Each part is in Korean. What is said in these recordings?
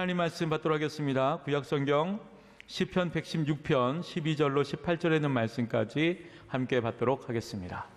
하나님 말씀 받도록 하겠습니다. 구약성경 시편 116편 12절로 18절에 있는 말씀까지 함께 받도록 하겠습니다.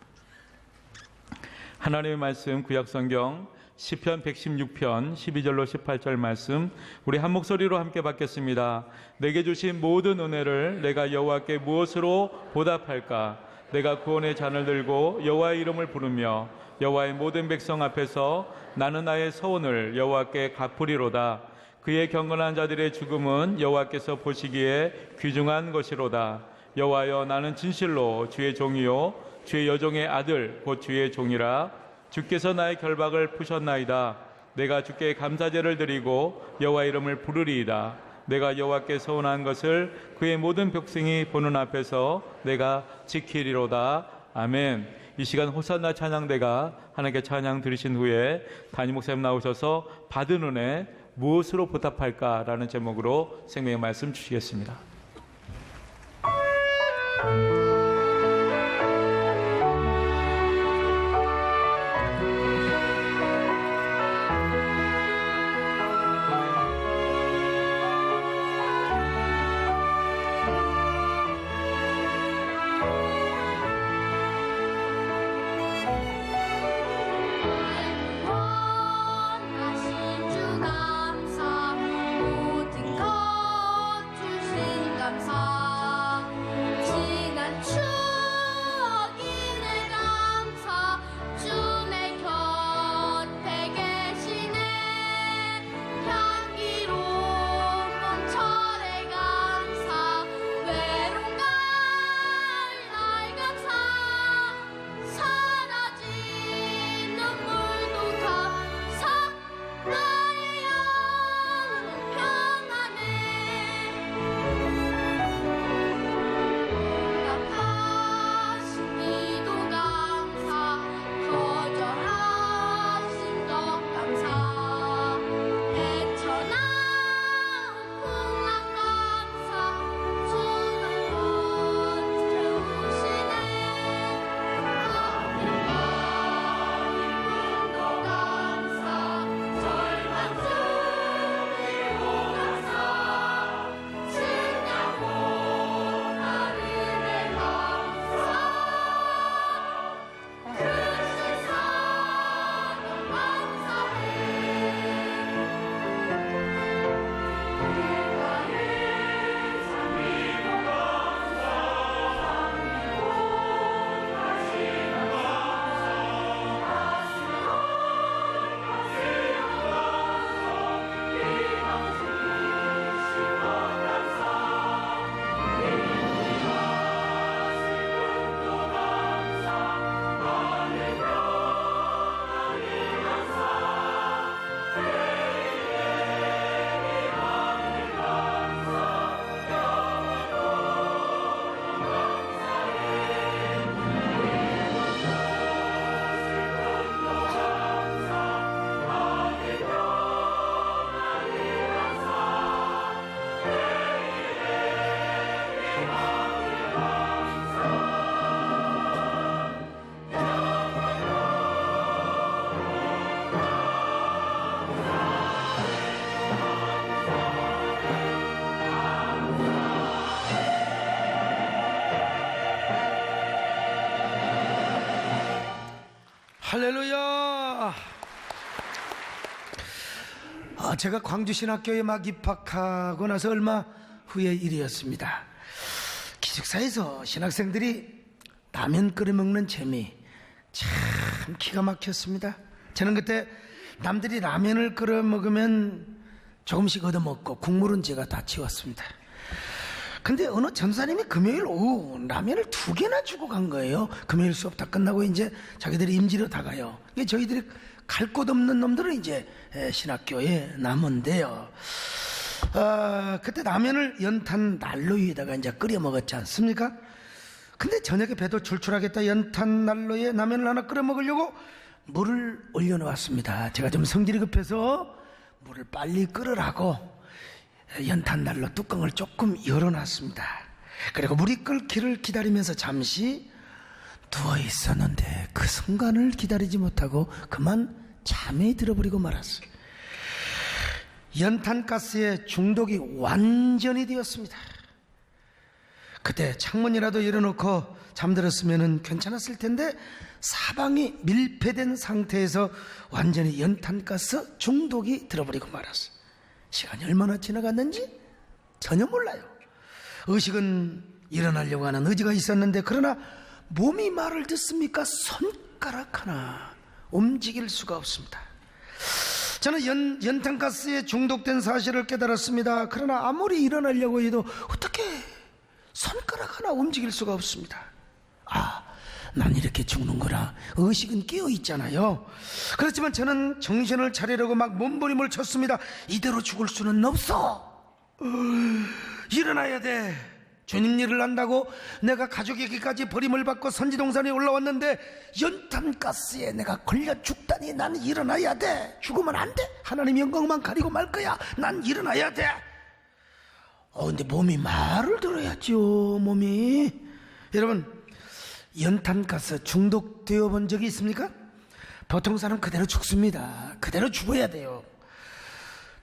하나님의 말씀 구약성경 시편 116편 12절로 18절 말씀 우리 한 목소리로 함께 받겠습니다. 내게 주신 모든 은혜를 내가 여호와께 무엇으로 보답할까? 내가 구원의 잔을 들고 여호와의 이름을 부르며 여호와의 모든 백성 앞에서 나는 나의 서원을 여호와께 갚으리로다. 그의 경건한 자들의 죽음은 여호와께서 보시기에 귀중한 것이로다. 여호와여, 나는 진실로 주의 종이요 주의 여종의 아들 곧 주의 종이라. 주께서 나의 결박을 푸셨나이다. 내가 주께 감사제를 드리고 여호와 이름을 부르리이다. 내가 여호와께 서원한 것을 그의 모든 백성이 보는 앞에서 내가 지키리로다. 아멘. 이 시간 호산나 찬양대가 하나님께 찬양 드리신 후에 담임 목사님 나오셔서 받은 은혜 무엇으로 보답할까라는 제목으로 생명의 말씀 주시겠습니다. 할렐루야. 제가 광주신학교에 막 입학하고 나서 얼마 후의 일이었습니다. 기숙사에서 신학생들이 라면 끓여 먹는 재미 참 기가 막혔습니다. 저는 그때 남들이 라면을 끓여 먹으면 조금씩 얻어먹고 국물은 제가 다 치웠습니다. 근데 어느 전사님이 금요일 오후 라면을 2개나 주고 간 거예요. 금요일 수업 다 끝나고 이제 자기들이 임지로 다 가요. 저희들이 갈 곳 없는 놈들은 이제 신학교에 남은데요. 그때 라면을 연탄 난로 위에다가 이제 끓여 먹었지 않습니까? 근데 저녁에 배도 출출하겠다 연탄 난로에 라면을 하나 끓여 먹으려고 물을 올려놓았습니다. 제가 좀 성질이 급해서 물을 빨리 끓으라고 연탄 난로 뚜껑을 조금 열어놨습니다. 그리고 물이 끓기를 기다리면서 잠시 누워 있었는데 그 순간을 기다리지 못하고 그만 잠에 들어버리고 말았어요. 연탄가스에 중독이 완전히 되었습니다. 그때 창문이라도 열어놓고 잠들었으면 괜찮았을 텐데 사방이 밀폐된 상태에서 완전히 연탄가스 중독이 들어버리고 말았어요. 시간이 얼마나 지나갔는지 전혀 몰라요. 의식은 일어나려고 하는 의지가 있었는데 그러나 몸이 말을 듣습니까? 손가락 하나 움직일 수가 없습니다. 저는 연탄가스에 중독된 사실을 깨달았습니다. 그러나 아무리 일어나려고 해도 어떻게 손가락 하나 움직일 수가 없습니다. 난 이렇게 죽는구나. 의식은 깨어있잖아요. 그렇지만 저는 정신을 차리려고 막 몸부림을 쳤습니다. 이대로 죽을 수는 없어. 일어나야 돼. 주님 일을 한다고 내가 가족에게까지 버림을 받고 선지동산에 올라왔는데 연탄가스에 내가 걸려 죽다니. 난 일어나야 돼. 죽으면 안 돼. 하나님 영광만 가리고 말 거야. 난 일어나야 돼. 근데 몸이 말을 들어야죠. 몸이. 여러분, 연탄가스 중독되어 본 적이 있습니까? 보통 사람 그대로 죽습니다. 그대로 죽어야 돼요.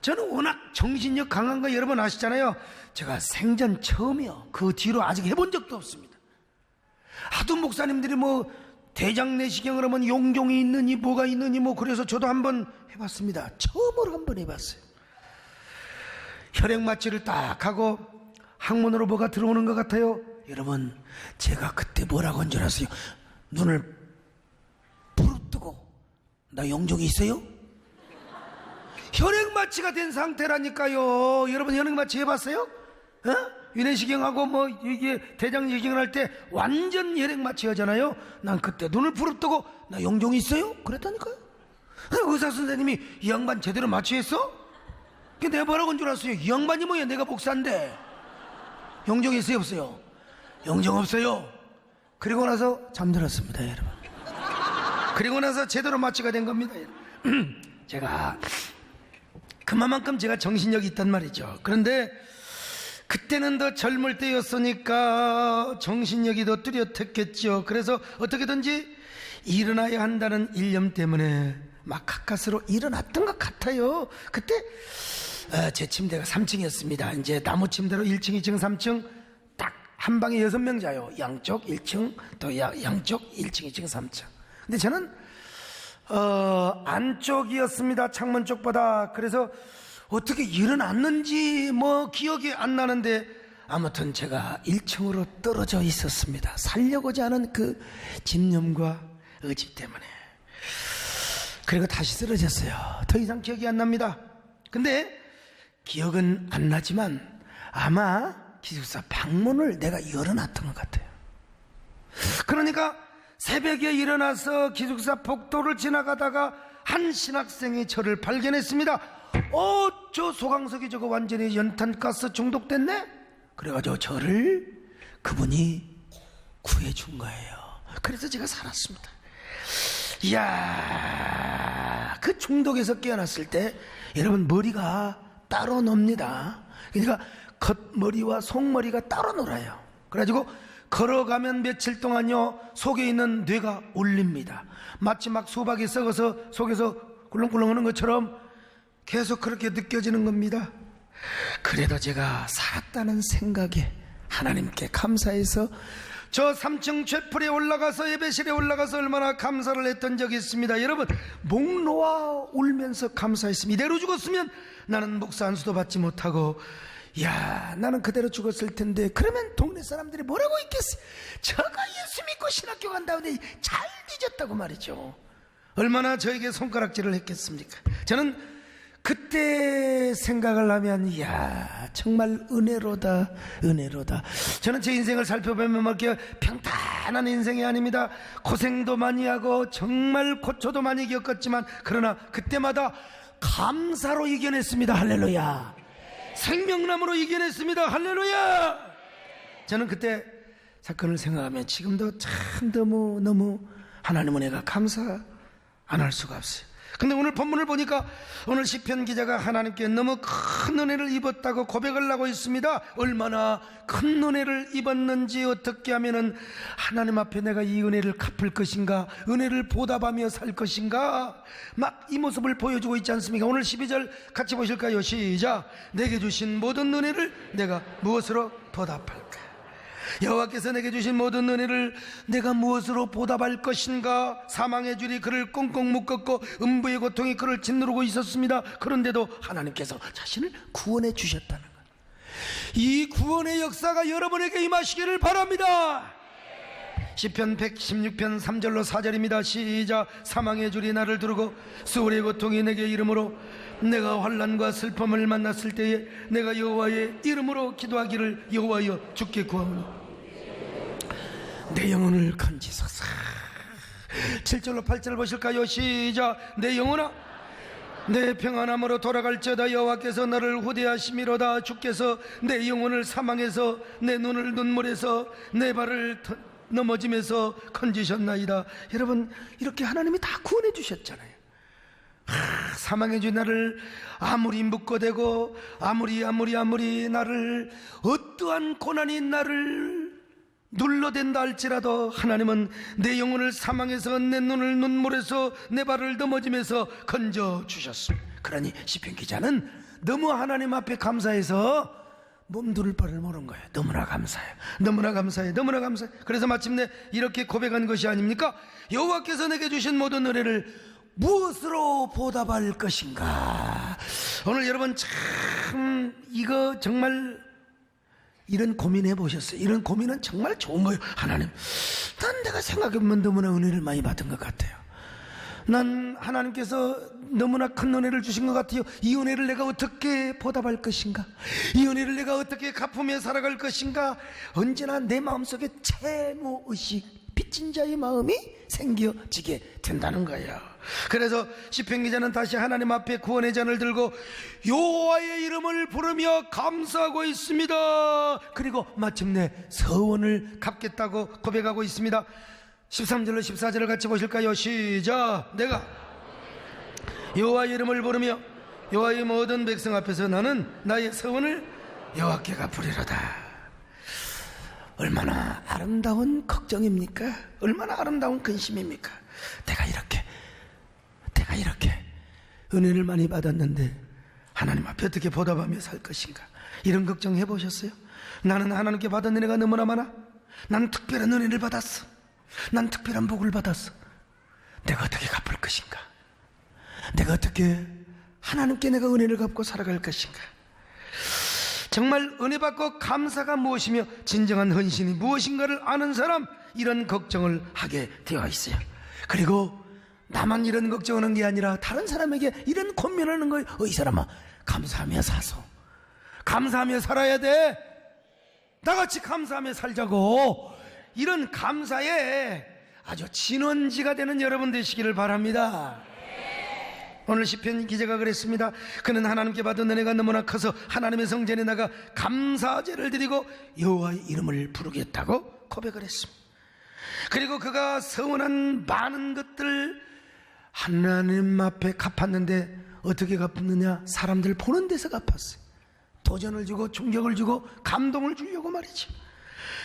저는 워낙 정신력 강한 거 여러분 아시잖아요. 제가 생전 처음이요. 그 뒤로 아직 해본 적도 없습니다. 하도 목사님들이 뭐 대장 내시경을 하면 용종이 있느니 뭐가 있느니 뭐 그래서 저도 한번 해봤습니다. 처음으로 한번 해봤어요. 혈액 마취를 딱 하고 항문으로 뭐가 들어오는 것 같아요. 여러분, 제가 그때 뭐라고 한 줄 아세요? 눈을 부릅뜨고 나 용종이 있어요? 혈액 마취가 된 상태라니까요. 여러분 혈액 마취 해봤어요? 위내시경하고 뭐 이게 대장 내시경을 할 때 완전 혈액 마취 하잖아요. 난 그때 눈을 부릅뜨고 나 용종이 있어요? 그랬다니까요. 의사 선생님이 이 양반 제대로 마취했어? 내가 뭐라고 한 줄 알았어요? 이 양반이 뭐야? 내가 목사인데. 용종 있어요? 없어요? 용종 없어요. 그리고 나서 잠들었습니다, 여러분. 그리고 나서 제대로 마취가 된 겁니다. 제가 그만큼 제가 정신력이 있단 말이죠. 그런데 그때는 더 젊을 때였으니까 정신력이 더 뚜렷했겠죠. 그래서 어떻게든지 일어나야 한다는 일념 때문에 막 가까스로 일어났던 것 같아요. 그때 제 침대가 3층이었습니다. 이제 나무 침대로 1층, 2층, 3층 딱 한 방에 6명 자요. 양쪽 1층, 또 양쪽 1층, 2층, 3층. 근데 저는 안쪽이었습니다. 창문 쪽보다. 그래서 어떻게 일어났는지 뭐 기억이 안 나는데 아무튼 제가 1층으로 떨어져 있었습니다. 살려고자 하는 그 집념과 의지 때문에. 그리고 다시 쓰러졌어요. 더 이상 기억이 안 납니다. 근데 기억은 안 나지만 아마 기숙사 방문을 내가 열어놨던 것 같아요. 그러니까 새벽에 일어나서 기숙사 복도를 지나가다가 한 신학생이 저를 발견했습니다. 저 소강석이 저거 완전히 연탄가스 중독됐네? 그래가지고 저를 그분이 구해준 거예요. 그래서 제가 살았습니다. 이야, 그 중독에서 깨어났을 때 여러분 머리가 따로 놉니다. 그러니까 겉머리와 속머리가 따로 놀아요. 그래가지고 걸어가면 며칠 동안요 속에 있는 뇌가 울립니다. 마치 막 수박이 썩어서 속에서 꿀렁꿀렁 하는 것처럼 계속 그렇게 느껴지는 겁니다. 그래도 제가 살았다는 생각에 하나님께 감사해서 저 3층 쇳불에 올라가서 예배실에 올라가서 얼마나 감사를 했던 적이 있습니다. 여러분, 목 놓아 울면서 감사했습니다. 이대로 죽었으면 나는 목사 안수도 받지 못하고 나는 그대로 죽었을 텐데 그러면 동네 사람들이 뭐라고 있겠어요? 저가 예수 믿고 신학교 간다는데 잘 뒤졌다고 말이죠. 얼마나 저에게 손가락질을 했겠습니까? 저는 그때 생각을 하면 정말 은혜로다. 저는 제 인생을 살펴보면 이렇게 평탄한 인생이 아닙니다. 고생도 많이 하고 정말 고초도 많이 겪었지만 그러나 그때마다 감사로 이겨냈습니다. 할렐루야. 생명나무로 이겨냈습니다. 할렐루야. 저는 그때 사건을 생각하면 지금도 참 너무 하나님 은혜가 감사 안 할 수가 없어요. 근데 오늘 본문을 보니까 오늘 시편 기자가 하나님께 너무 큰 은혜를 입었다고 고백을 하고 있습니다. 얼마나 큰 은혜를 입었는지, 어떻게 하면은 하나님 앞에 내가 이 은혜를 갚을 것인가, 은혜를 보답하며 살 것인가, 막 이 모습을 보여주고 있지 않습니까? 오늘 12절 같이 보실까요? 시작. 내게 주신 모든 은혜를 내가 무엇으로 보답할까? 여호와께서 내게 주신 모든 은혜를 내가 무엇으로 보답할 것인가? 사망의 줄이 그를 꽁꽁 묶었고 음부의 고통이 그를 짓누르고 있었습니다. 그런데도 하나님께서 자신을 구원해 주셨다는 것, 이 구원의 역사가 여러분에게 임하시기를 바랍니다. 시편 116편 3절로 4절입니다. 시작. 사망의 줄이 나를 두르고 수월의 고통이 내게 이름으로 내가 환난과 슬픔을 만났을 때에 내가 여호와의 이름으로 기도하기를 여호와여 주께 구하오니 내 영혼을 건지소서. 7절로 8절 보실까요? 시작. 내 영혼아 내 평안함으로 돌아갈지어다. 여호와께서 너를 후대하심이로다. 주께서 내 영혼을 사망에서 내 눈을 눈물에서 내 발을 넘어짐에서 건지셨나이다. 여러분, 이렇게 하나님이 다 구원해 주셨잖아요. 사망의 주 나를 아무리 묶어대고 아무리 나를 어떠한 고난이 나를 눌러댄다 할지라도 하나님은 내 영혼을 사망에서 내 눈을 눈물에서 내 발을 넘어짐에서 건져주셨습니다. 그러니 시편 기자는 너무 하나님 앞에 감사해서 몸둘 바를 모른 거예요. 너무나 감사해요. 너무나 감사해. 너무나 감사해. 그래서 마침내 이렇게 고백한 것이 아닙니까? 여호와께서 내게 주신 모든 은혜를 무엇으로 보답할 것인가? 오늘 여러분 참 이거 정말 이런 고민해 보셨어요? 이런 고민은 정말 좋은 거예요. 하나님, 난 내가 생각해보면 너무나 은혜를 많이 받은 것 같아요. 난 하나님께서 너무나 큰 은혜를 주신 것 같아요. 이 은혜를 내가 어떻게 보답할 것인가? 이 은혜를 내가 어떻게 갚으며 살아갈 것인가? 언제나 내 마음속에 채무의식, 빚진 자의 마음이 생겨지게 된다는 거예요. 그래서 시편 기자는 다시 하나님 앞에 구원의 잔을 들고 여호와의 이름을 부르며 감사하고 있습니다. 그리고 마침내 서원을 갚겠다고 고백하고 있습니다. 13절로 14절을 같이 보실까요? 시작. 내가 여호와의 이름을 부르며 여호와의 모든 백성 앞에서 나는 나의 서원을 여호와께 갚으리로다. 얼마나 아름다운 걱정입니까? 얼마나 아름다운 근심입니까? 내가 이렇게 은혜를 많이 받았는데 하나님 앞에 어떻게 보답하며 살 것인가? 이런 걱정 해보셨어요? 나는 하나님께 받은 은혜가 너무나 많아. 나는 특별한 은혜를 받았어. 난 특별한 복을 받았어. 내가 어떻게 갚을 것인가? 내가 어떻게 하나님께 내가 은혜를 갚고 살아갈 것인가? 정말 은혜 받고 감사가 무엇이며 진정한 헌신이 무엇인가를 아는 사람, 이런 걱정을 하게 되어 있어요. 그리고 나만 이런 걱정하는 게 아니라 다른 사람에게 이런 고민하는 거예요. 이 사람아, 감사하며 사소. 감사하며 살아야 돼. 나같이 감사하며 살자고. 이런 감사에 아주 진원지가 되는 여러분 되시기를 바랍니다. 오늘 시편 기자가 그랬습니다. 그는 하나님께 받은 은혜가 너무나 커서 하나님의 성전에 나가 감사제를 드리고 여호와의 이름을 부르겠다고 고백을 했습니다. 그리고 그가 서원한 많은 것들 하나님 앞에 갚았는데 어떻게 갚았느냐? 사람들 보는 데서 갚았어요. 도전을 주고 충격을 주고 감동을 주려고 말이죠.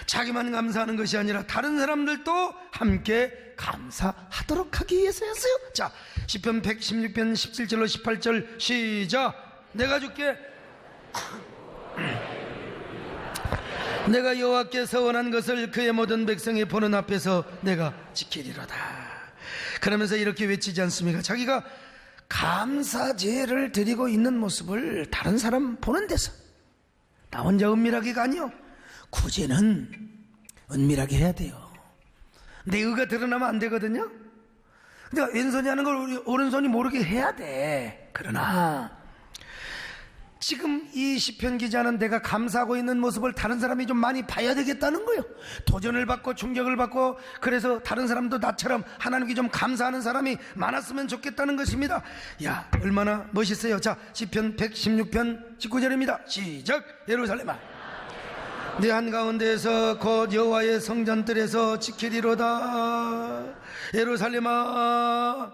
자기만 감사하는 것이 아니라 다른 사람들도 함께 감사하도록 하기 위해서였어요. 자, 시편 116편 17절로 18절 시작. 내가 주께 내가 여호와께 서원한 것을 그의 모든 백성이 보는 앞에서 내가 지키리로다. 그러면서 이렇게 외치지 않습니까? 자기가 감사제를 드리고 있는 모습을 다른 사람 보는 데서, 나 혼자 은밀하게가 아니요, 구제는 은밀하게 해야 돼요. 내 의가 드러나면 안 되거든요. 근데 왼손이 하는 걸 우리 오른손이 모르게 해야 돼. 그러나 지금 이 시편 기자는 내가 감사하고 있는 모습을 다른 사람이 좀 많이 봐야 되겠다는 거예요. 도전을 받고 충격을 받고, 그래서 다른 사람도 나처럼 하나님께 좀 감사하는 사람이 많았으면 좋겠다는 것입니다. 야, 얼마나 멋있어요. 자, 시편 116편 19절입니다. 시작. 예루살렘아, 네 한가운데에서 곧 여호와의 성전들에서 지키리로다. 예루살렘아,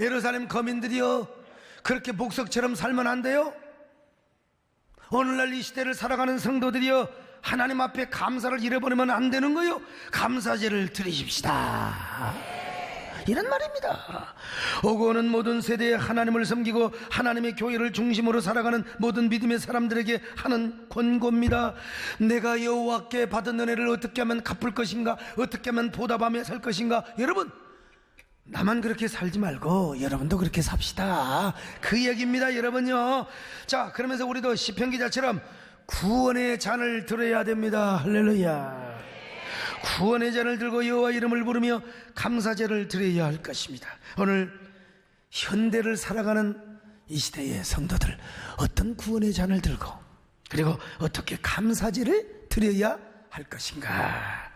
예루살렘 거민들이여, 그렇게 복석처럼 살면 안 돼요? 오늘날 이 시대를 살아가는 성도들이여, 하나님 앞에 감사를 잃어버리면 안 되는 거요. 감사제를 드리십시다, 이런 말입니다. 오고 오는 모든 세대에 하나님을 섬기고 하나님의 교회를 중심으로 살아가는 모든 믿음의 사람들에게 하는 권고입니다. 내가 여호와께 받은 은혜를 어떻게 하면 갚을 것인가, 어떻게 하면 보답하며 살 것인가. 여러분, 나만 그렇게 살지 말고 여러분도 그렇게 삽시다, 그 얘기입니다, 여러분요. 자, 그러면서 우리도 시편 기자처럼 구원의 잔을 들어야 됩니다. 할렐루야. 구원의 잔을 들고 여호와 이름을 부르며 감사제를 드려야 할 것입니다. 오늘 현대를 살아가는 이 시대의 성도들, 어떤 구원의 잔을 들고 그리고 어떻게 감사제를 드려야 할 것인가,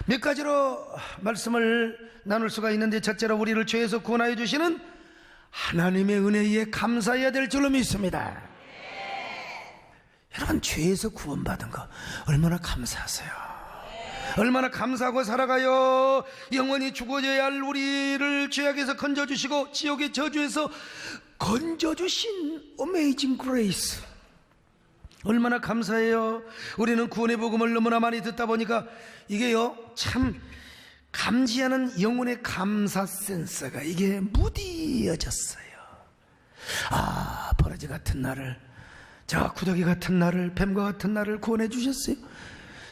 몇 가지로 말씀을 나눌 수가 있는데, 첫째로 우리를 죄에서 구원하여 주시는 하나님의 은혜에 감사해야 될 줄로 믿습니다. 여러분, 죄에서 구원받은 거 얼마나 감사하세요? 얼마나 감사하고 살아가요. 영원히 죽어져야 할 우리를 죄악에서 건져주시고 지옥의 저주에서 건져주신 어메이징 그레이스, 얼마나 감사해요. 우리는 구원의 복음을 너무나 많이 듣다 보니까 이게요, 참 감지하는 영혼의 감사 센서가 이게 무디어졌어요. 아, 버러지 같은 나를, 저 구더기 같은 나를, 뱀과 같은 나를 구원해 주셨어요.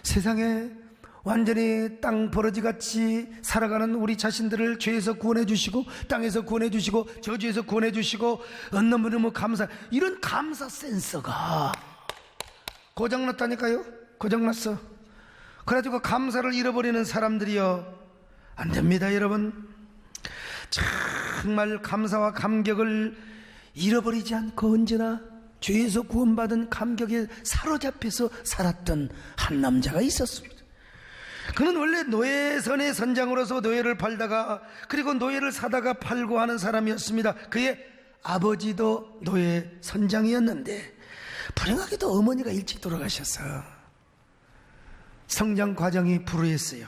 세상에 완전히 땅 버러지같이 살아가는 우리 자신들을 죄에서 구원해 주시고 땅에서 구원해 주시고 저주에서 구원해 주시고 너무너무 감사, 이런 감사 센서가 고장났다니까요. 고장났어. 그래가지고 감사를 잃어버리는 사람들이요, 안 됩니다, 여러분. 정말 감사와 감격을 잃어버리지 않고 언제나 죄에서 구원받은 감격에 사로잡혀서 살았던 한 남자가 있었습니다. 그는 원래 노예선의 선장으로서 노예를 팔다가 그리고 노예를 사다가 팔고 하는 사람이었습니다. 그의 아버지도 노예 선장이었는데 불행하게도 어머니가 일찍 돌아가셔서 성장 과정이 불우했어요.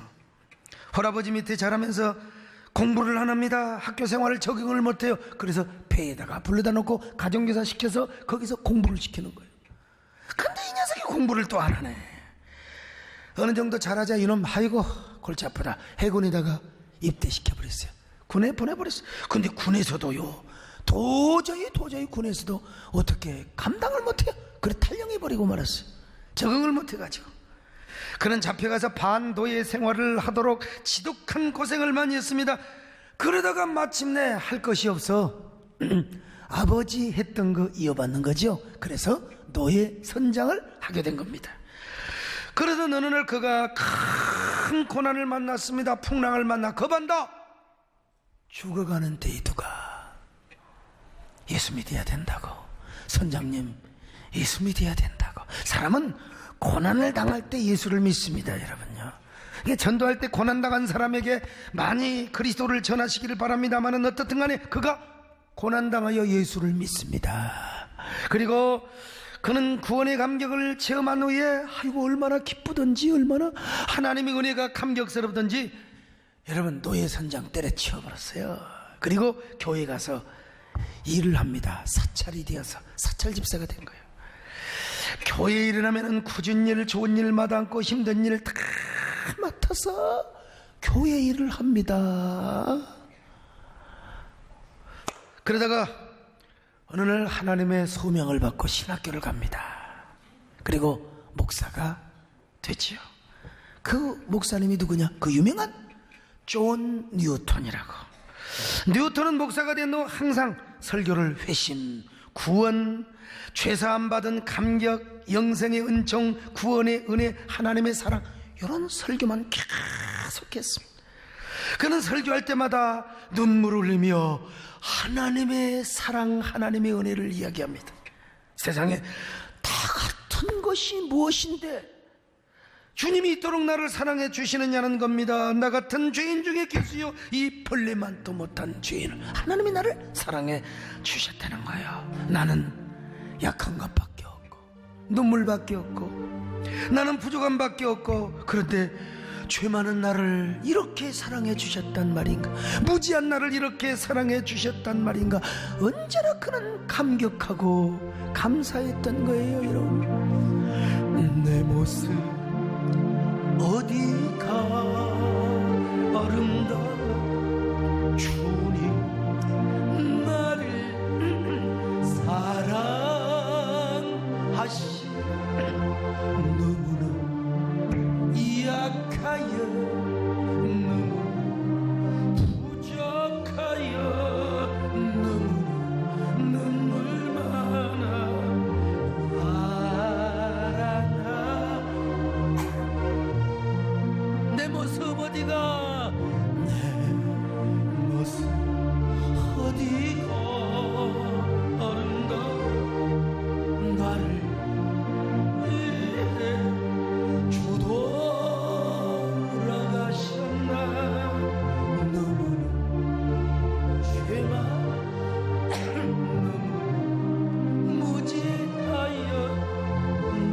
할아버지 밑에 자라면서 공부를 안 합니다. 학교 생활을 적응을 못해요. 그래서 배에다가 불러다 놓고 가정교사 시켜서 거기서 공부를 시키는 거예요. 근데 이 녀석이 공부를 또 안 하네. 어느 정도 자라자 이놈, 아이고 골치 아프다, 해군에다가 입대시켜버렸어요. 군에 보내버렸어요. 근데 군에서도요, 도저히 군에서도 어떻게 감당을 못해요. 그래 탈영해버리고 말았어요. 적응을 못해가지고. 그는 잡혀가서 반노예 생활을 하도록 지독한 고생을 많이 했습니다. 그러다가 마침내 할 것이 없어 아버지 했던 거 이어받는 거죠. 그래서 노예 선장을 하게 된 겁니다. 그러던 어느 날 그가 큰 고난을 만났습니다. 풍랑을 만나 겁한다. 죽어가는 데이두가 예수 믿어야 된다고, 선장님 예수 믿어야 된다고. 사람은 고난을 당할 때 예수를 믿습니다, 여러분요. 전도할 때 고난당한 사람에게 많이 그리스도를 전하시기를 바랍니다만, 어떻든 간에 그가 고난당하여 예수를 믿습니다. 그리고 그는 구원의 감격을 체험한 후에 아이고 얼마나 기쁘던지, 얼마나 하나님의 은혜가 감격스럽던지, 여러분 노예 선장 때려치워버렸어요. 그리고 교회 가서 일을 합니다. 사찰이 되어서 사찰 집사가 된 거예요. 교회에 일어나면 굳은 일, 좋은 일 마다않고 힘든 일을 다 맡아서 교회 일을 합니다. 그러다가 어느 날 하나님의 소명을 받고 신학교를 갑니다. 그리고 목사가 되지요. 그 목사님이 누구냐? 그 유명한 존 뉴턴이라고. 뉴턴은 목사가 된 후 항상 설교를 회심, 구원, 죄사함 받은 감격, 영생의 은총, 구원의 은혜, 하나님의 사랑, 이런 설교만 계속했습니다. 그는 설교할 때마다 눈물을 흘리며 하나님의 사랑, 하나님의 은혜를 이야기합니다. 세상에 다 같은 것이 무엇인데 주님이 이토록 나를 사랑해 주시느냐는 겁니다. 나 같은 죄인 중에 계수요, 이 벌레만도 못한 죄인을 하나님이 나를 사랑해 주셨다는 거예요. 나는 약한 것밖에 없고 눈물밖에 없고 나는 부족함밖에 없고, 그런데 죄 많은 나를 이렇게 사랑해 주셨단 말인가, 무지한 나를 이렇게 사랑해 주셨단 말인가, 언제나 그는 감격하고 감사했던 거예요. 여러분, 내 모습 어디가 아름다워, 주님 나를 사랑하시, 너무나 약하여 너무 부족하여 너무 눈물 많아 알아나. 내 모습 어디가, 내 모습 어디가 아름다워, 나를 주돌아가셨나. 너무나 죄만 너무 무지하여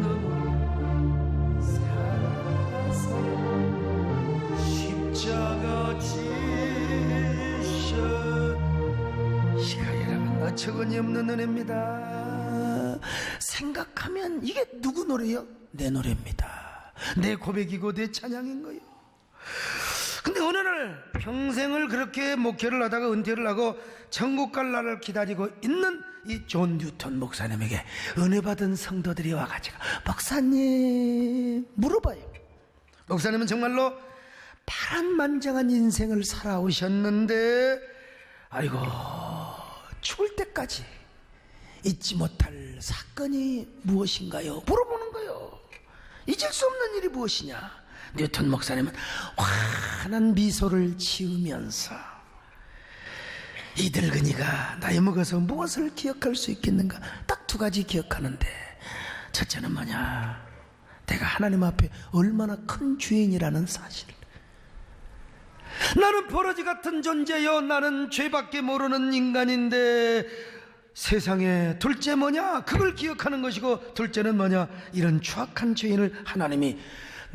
너무 살아서 십자가 지셔. 이가 여러분 어처구니 없는 은혜입니다. 생각하면 이게 누구 노래요? 내 노래입니다. 내 고백이고 내 찬양인 거예요. 근데 어느 날 평생을 그렇게 목회를 하다가 은퇴를 하고 천국 갈 날을 기다리고 있는 이 존 뉴턴 목사님에게 은혜 받은 성도들이 와가지고, 목사님 물어봐요. 목사님은 정말로 파란만장한 인생을 살아오셨는데, 아이고, 죽을 때까지 잊지 못할 사건이 무엇인가요? 물어보는 거예요. 잊을 수 없는 일이 무엇이냐? 뉴턴 목사님은 환한 미소를 지으면서, 이 늙은이가 나이 먹어서 무엇을 기억할 수 있겠는가? 딱 두 가지 기억하는데, 첫째는 뭐냐? 내가 하나님 앞에 얼마나 큰 죄인이라는 사실. 나는 버러지 같은 존재요, 나는 죄밖에 모르는 인간인데, 세상에 둘째 뭐냐? 그걸 기억하는 것이고, 둘째는 뭐냐? 이런 추악한 죄인을 하나님이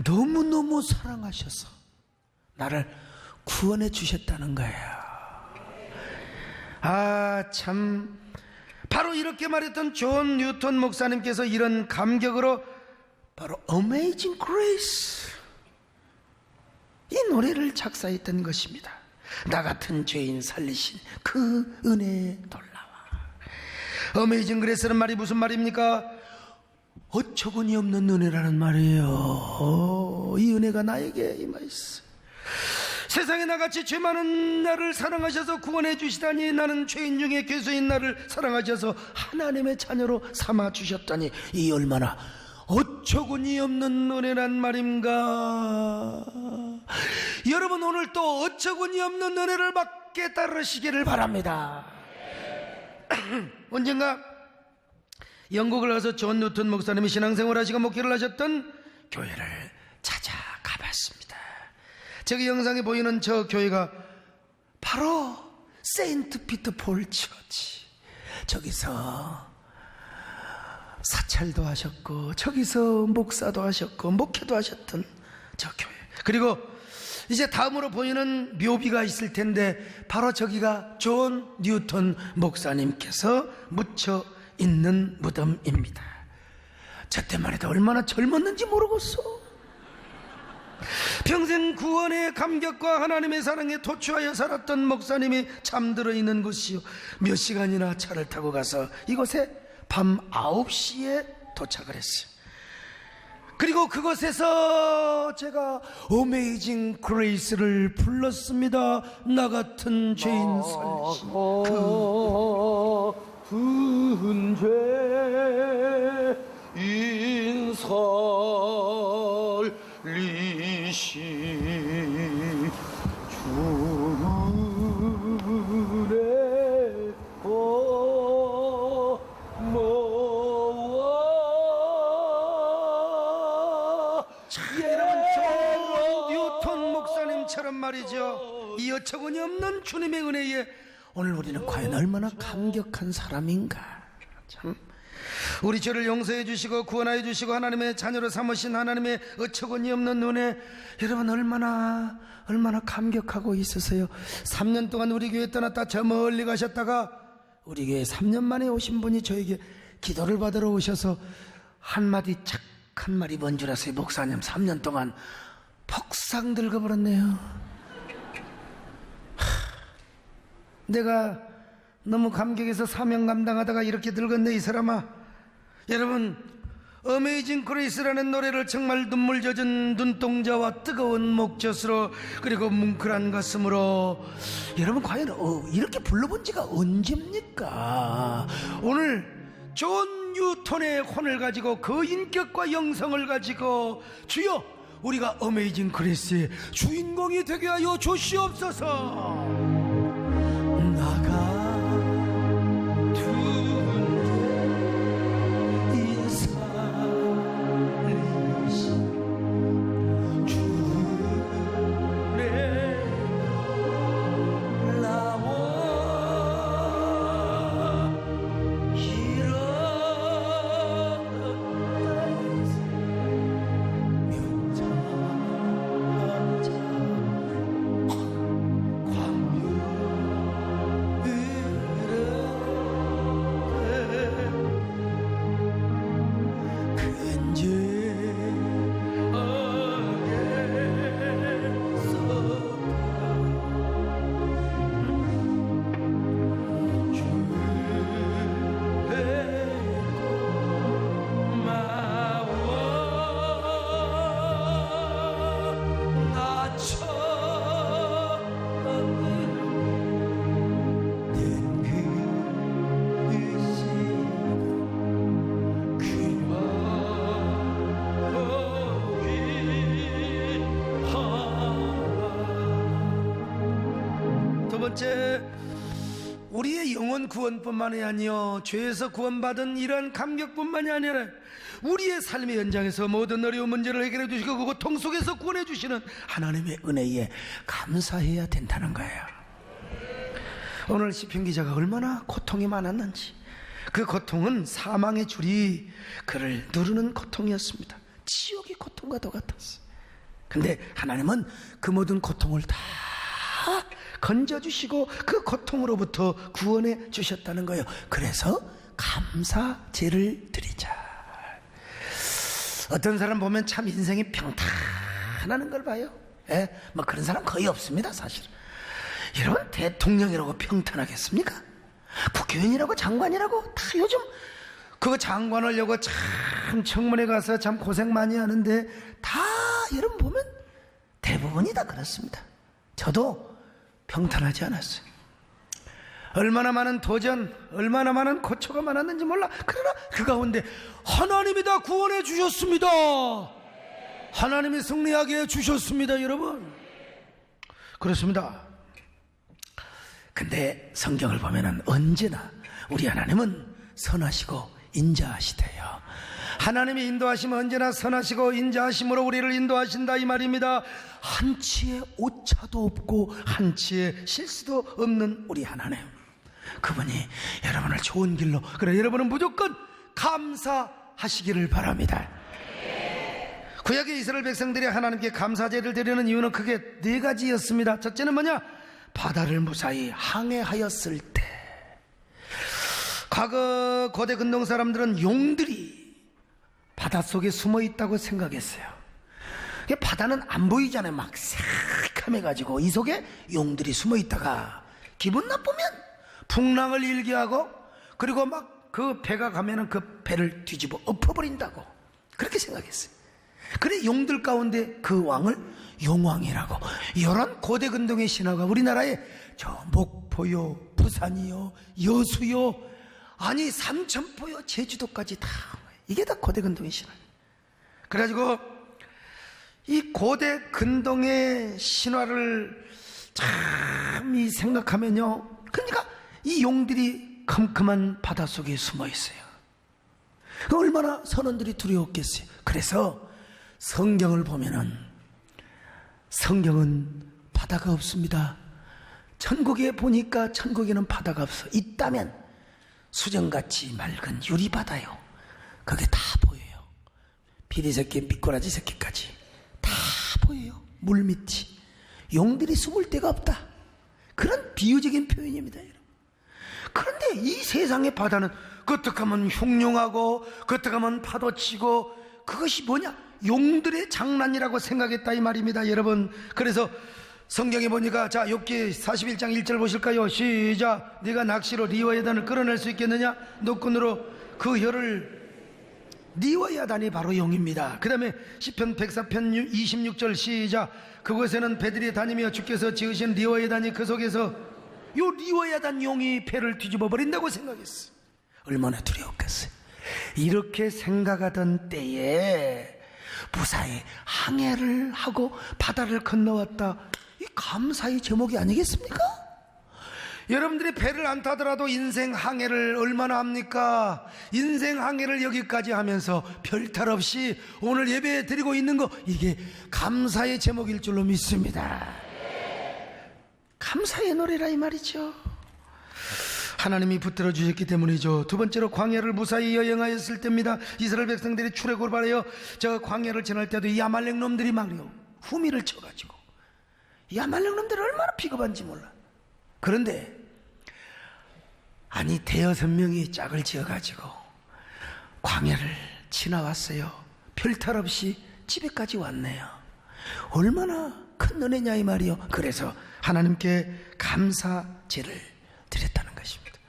너무너무 사랑하셔서 나를 구원해 주셨다는 거예요. 아, 참, 바로 이렇게 말했던 존 뉴턴 목사님께서 이런 감격으로 바로 Amazing Grace, 이 노래를 작사했던 것입니다. 나 같은 죄인 살리신 그 은혜에 놀라워. 어메이징 그레이스는 말이 무슨 말입니까? 어처구니 없는 은혜라는 말이에요. 이 은혜가 나에게 임하였어. 세상에 나같이 죄 많은 나를 사랑하셔서 구원해 주시다니, 나는 죄인 중에 괴수인 나를 사랑하셔서 하나님의 자녀로 삼아 주셨다니, 이 얼마나 어처구니 없는 은혜란 말인가. 여러분, 오늘 또 어처구니 없는 은혜를 막 깨달으시기를 바랍니다. 언젠가 영국을 가서 존 뉴턴 목사님이 신앙생활 하시고 목회를 하셨던 교회를 찾아가 봤습니다. 저기 영상에 보이는 저 교회가 바로 세인트 피터 폴 처치. 저기서 사찰도 하셨고, 저기서 목사도 하셨고, 목회도 하셨던 저 교회. 그리고 이제 다음으로 보이는 묘비가 있을 텐데, 바로 저기가 존 뉴턴 목사님께서 묻혀 있는 무덤입니다. 저 때만 해도 얼마나 젊었는지 모르겠어. 평생 구원의 감격과 하나님의 사랑에 도취하여 살았던 목사님이 잠들어 있는 곳이요, 몇 시간이나 차를 타고 가서 이곳에 밤 9시에 도착을 했어요. 그리고 그곳에서 제가 어메이징 그레이스를 불렀습니다. 나 같은 죄인 살리신 그 죄인 살리신 주의 여러분, 존 뉴턴 목사님처럼 말이죠, 이 어처구니 없는 주님의 은혜에 오늘 우리는 과연 얼마나 감격한 사람인가. 참, 우리 죄를 용서해 주시고 구원하여 주시고 하나님의 자녀로 삼으신 하나님의 어처구니 없는 은혜, 여러분 얼마나 감격하고 있으세요. 3년 동안 우리 교회 떠났다 저 멀리 가셨다가 우리 교회 3년 만에 오신 분이 저에게 기도를 받으러 오셔서 한마디 착한 말이 뭔 줄 아세요? 목사님 3년 동안 폭삭 늙어버렸네요. 내가 너무 감격해서 사명 감당하다가 이렇게 늙었네 이 사람아. 여러분, 어메이징 그레이스라는 노래를 정말 눈물 젖은 눈동자와 뜨거운 목젖으로 그리고 뭉클한 가슴으로, 여러분 과연 이렇게 불러본 지가 언제입니까? 오늘 존 뉴턴의 혼을 가지고 그 인격과 영성을 가지고 주여 우리가 어메이징 그레이스의 주인공이 되게 하여 주시옵소서. 우리의 영혼 구원뿐만이 아니요 죄에서 구원받은 이러한 감격뿐만이 아니라 우리의 삶의 현장에서 모든 어려운 문제를 해결해 주시고 그 고통 속에서 구원해 주시는 하나님의 은혜에 감사해야 된다는 거예요. 오늘 시편 기자가 얼마나 고통이 많았는지, 그 고통은 사망의 줄이 그를 누르는 고통이었습니다. 지옥의 고통과 같았어요. 근데 하나님은 그 모든 고통을 다 건져주시고 그 고통으로부터 구원해 주셨다는 거예요. 그래서 감사제를 드리자. 어떤 사람 보면 참 인생이 평탄하는 걸 봐요. 뭐 그런 사람 거의 없습니다 사실. 여러분, 대통령이라고 평탄하겠습니까? 국회의원이라고 장관이라고 다 요즘 그거 장관 하려고 참 청문회 가서 참 고생 많이 하는데 다 여러분 보면 대부분이 다 그렇습니다. 저도 평탄하지 않았어요. 얼마나 많은 도전, 얼마나 많은 고초가 많았는지 몰라. 그러나 그 가운데 하나님이 다 구원해 주셨습니다. 하나님이 승리하게 해 주셨습니다. 여러분, 그렇습니다. 근데 성경을 보면은 언제나 우리 하나님은 선하시고 인자하시대요. 하나님의 인도하심은 언제나 선하시고 인자하심으로 우리를 인도하신다 이 말입니다. 한치의 오차도 없고 한치의 실수도 없는 우리 하나님, 그분이 여러분을 좋은 길로, 그래 여러분은 무조건 감사하시기를 바랍니다. 구약의 이스라엘 백성들이 하나님께 감사제를 드리는 이유는 크게 네 가지였습니다. 첫째는 뭐냐? 바다를 무사히 항해하였을 때. 과거 고대 근동 사람들은 용들이 바닷속에 숨어 있다고 생각했어요. 바다는 안 보이잖아요. 막 새카매가지고 이 속에 용들이 숨어 있다가 기분 나쁘면 풍랑을 일게 하고, 그리고 막 그 배가 가면은 그 배를 뒤집어 엎어버린다고 그렇게 생각했어요. 그래 용들 가운데 그 왕을 용왕이라고. 이런 고대 근동의 신화가 우리나라에 저 목포요, 부산이요, 여수요, 아니 삼천포요, 제주도까지 다, 이게 다 고대 근동의 신화. 그래가지고 이 고대 근동의 신화를 참 생각하면요, 그러니까 이 용들이 컴컴한 바닷속에 숨어 있어요. 얼마나 선원들이 두려웠겠어요. 그래서 성경을 보면은 성경은 바다가 없습니다. 천국에 보니까 천국에는 바다가 없어. 있다면 수정같이 맑은 유리바다요, 그게 다 보여요. 피리 새끼, 미꾸라지 새끼까지 다 보여요. 물밑이. 용들이 숨을 데가 없다. 그런 비유적인 표현입니다, 여러분. 그런데 이 세상의 바다는 끄떡하면 흉흉하고 끄떡하면 파도치고 그것이 뭐냐? 용들의 장난이라고 생각했다 이 말입니다, 여러분. 그래서 성경에 보니까 자, 욥기 41장 1절 보실까요? 시작. 네가 낚시로 리워야단을 끌어낼 수 있겠느냐? 노끈으로 그 혀를 리워야단이 바로 용입니다. 그 다음에 시편 104편 26절 시작. 그곳에는 배들이 다니며 주께서 지으신 리워야단이 그 속에서 요 리워야단 용이 배를 뒤집어 버린다고 생각했어. 얼마나 두려웠겠어요. 이렇게 생각하던 때에 무사히 항해를 하고 바다를 건너왔다. 이 감사의 제목이 아니겠습니까? 여러분들이 배를 안 타더라도 인생 항해를 얼마나 합니까? 인생 항해를 여기까지 하면서 별탈 없이 오늘 예배 드리고 있는 거, 이게 감사의 제목일 줄로 믿습니다. 감사의 노래라 이 말이죠. 하나님이 붙들어 주셨기 때문이죠. 두 번째로 광야를 무사히 여행하였을 때입니다. 이스라엘 백성들이 출애굽을 하여 저 광야를 지날 때도 이 아말렉 놈들이 말이요, 후미를 쳐가지고, 이 아말렉 놈들이 얼마나 비겁한지 몰라. 그런데 아니 대여섯 명이 짝을 지어가지고 광야를 지나왔어요. 별탈 없이 집에까지 왔네요. 얼마나 큰 은혜냐 이 말이요. 그래서 하나님께 감사제를 드렸다는 것입니다.